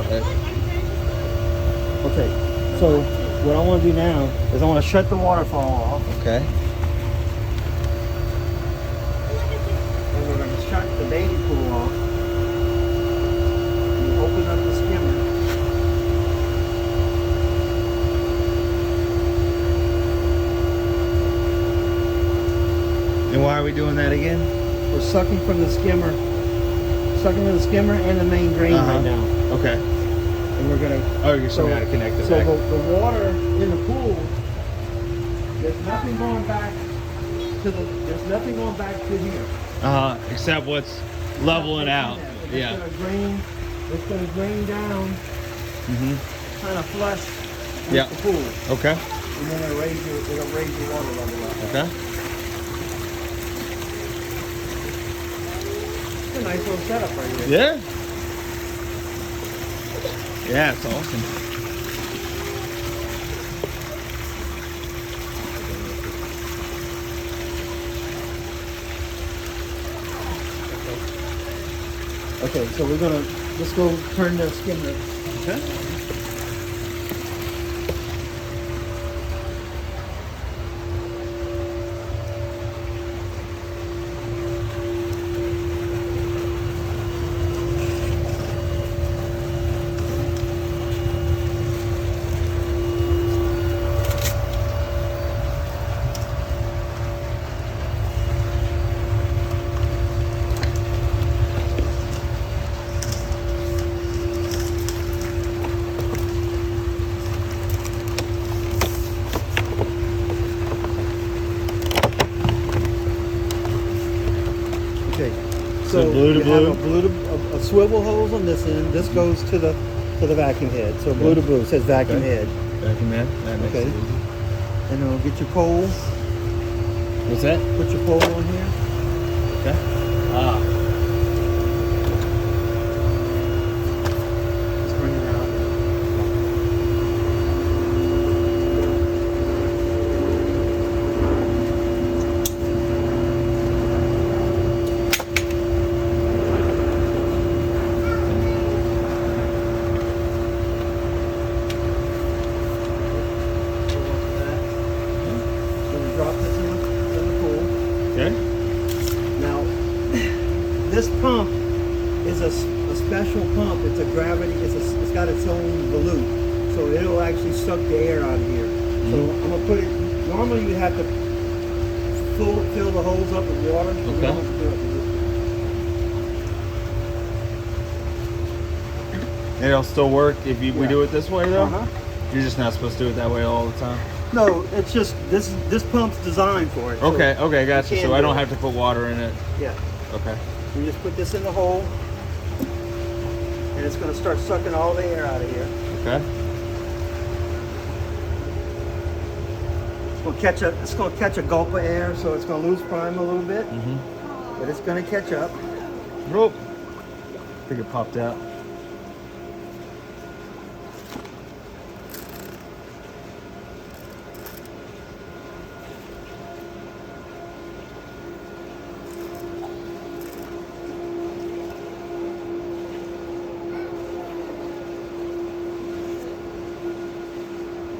Okay, so what I want to do now is I want to shut the waterfall off. Okay. And we're going to shut the baby pool off. And open up the skimmer. And why are we doing that again? We're sucking from the skimmer. Sucking from the skimmer and the main drain right now. Okay. And we're going to... Oh, you're showing me how to connect it back. So the water in the pool, there's nothing going back to the... There's nothing going back to here. Except what's leveling out. Yeah. It's going to drain down, kind of flush with the pool. Okay. And then it'll raise your water level up. Okay. It's a nice little setup right here. Yeah. Yeah, it's awesome. Okay, so we're gonna just go turn the skimmer. Okay. So blue to blue? Have a swivel hose on this end. This goes to the vacuum head. So blue to blue. It says vacuum head. Vacuum head. That makes it easy. And then we'll get your pole. What's that? Put your pole on here. Okay. Just bring it out. Drop this in the pool. Okay. Now, this pump is a special pump. It's a gravity. It's got its own volute, so it'll actually suck the air out of here. So I'm gonna put it. Normally you have to fill the holes up with water. Okay. And it'll still work if we do it this way though. You're just not supposed to do it that way all the time. No, it's just this pump's designed for it. Okay, so okay, gotcha. you So I don't have to put water in it. Yeah. Okay. You just put this in the hole, and it's going to start sucking all the air out of here. Okay. It's going to catch a gulp of air, so it's going to lose prime a little bit, but it's going to catch up. Rope. I think it popped out.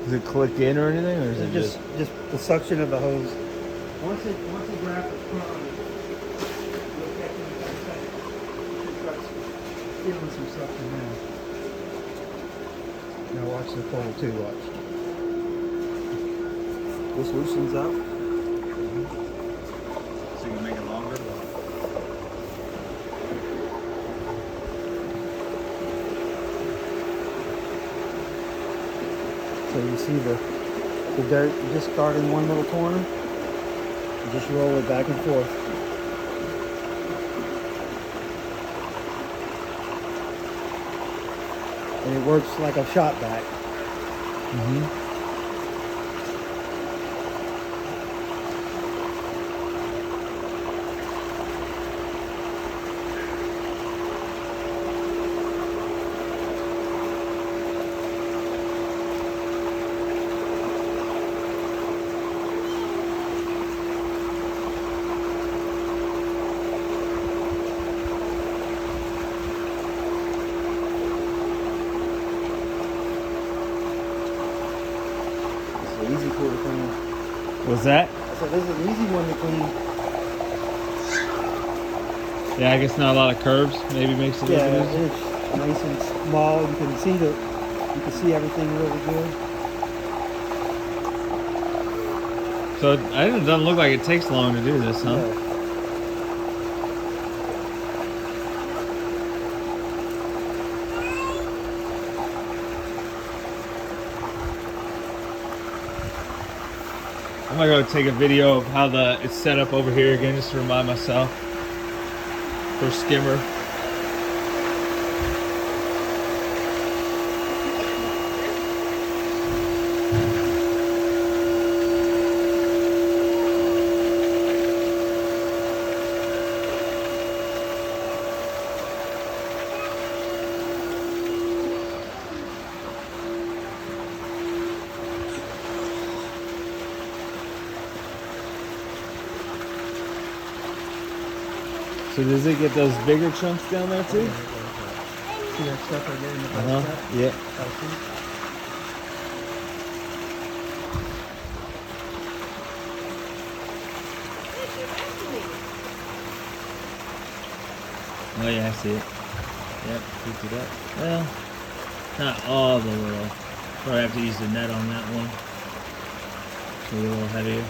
Does it click in or anything, or is it just the suction of the hose? Once it grabs the prime, you'll catch it in a second. It starts feeling some suction now. Now watch the pole too. Watch. This loosens up. So you can make it longer? So you see the dirt, you just start in one little corner, you just roll it back and forth. And it works like a shot back. easy tool to clean. Was that? I said, this is an easy one to clean. Yeah, I guess not a lot of curves. Maybe makes it a Yeah, little bit easier. it's nice and small. You can see everything really good. So it doesn't look like it takes long to do this, huh? Yeah. I'm gonna go take a video of how it's set up over here again, just to remind myself. For skimmer. So does it get those bigger chunks down there too? See that stuff right there in the back? Yeah. Oh yeah, I see it. Yep, picked it up. Well, not all the little. Probably have to use the net on that one. Maybe a little heavier.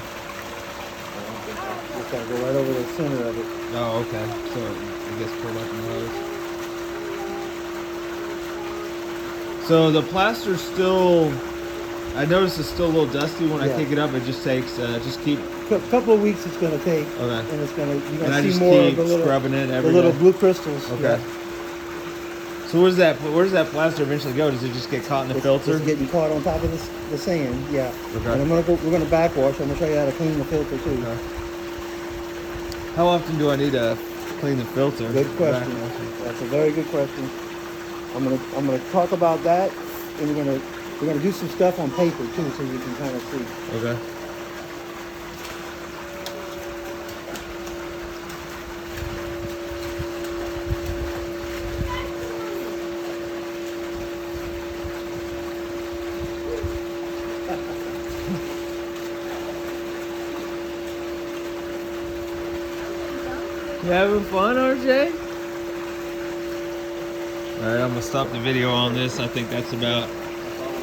Just gotta go right over the center of it. Oh, okay. So I guess pull up the hose. So the plaster's still. I noticed it's still a little dusty when I Yeah. pick it up. It just takes. Just keep. Couple of weeks it's gonna take, Okay. and it's gonna you're And gonna I see just more of keep the little scrubbing it the every little day. blue crystals. Okay. Yeah. So where does that plaster eventually go? Does it just get caught in the filter? It's getting caught on top of the sand. Yeah. Okay. And we're gonna backwash. I'm gonna show you how to clean the filter too. Okay. How often do I need to clean the filter? Good question. Backwash. That's a very good question. I'm gonna talk about that, and we're gonna do some stuff on paper too, so you can kind of see. Okay. You having fun, RJ? Alright, I'm gonna stop the video on this. I think that's about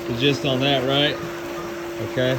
the gist on that, right? Okay.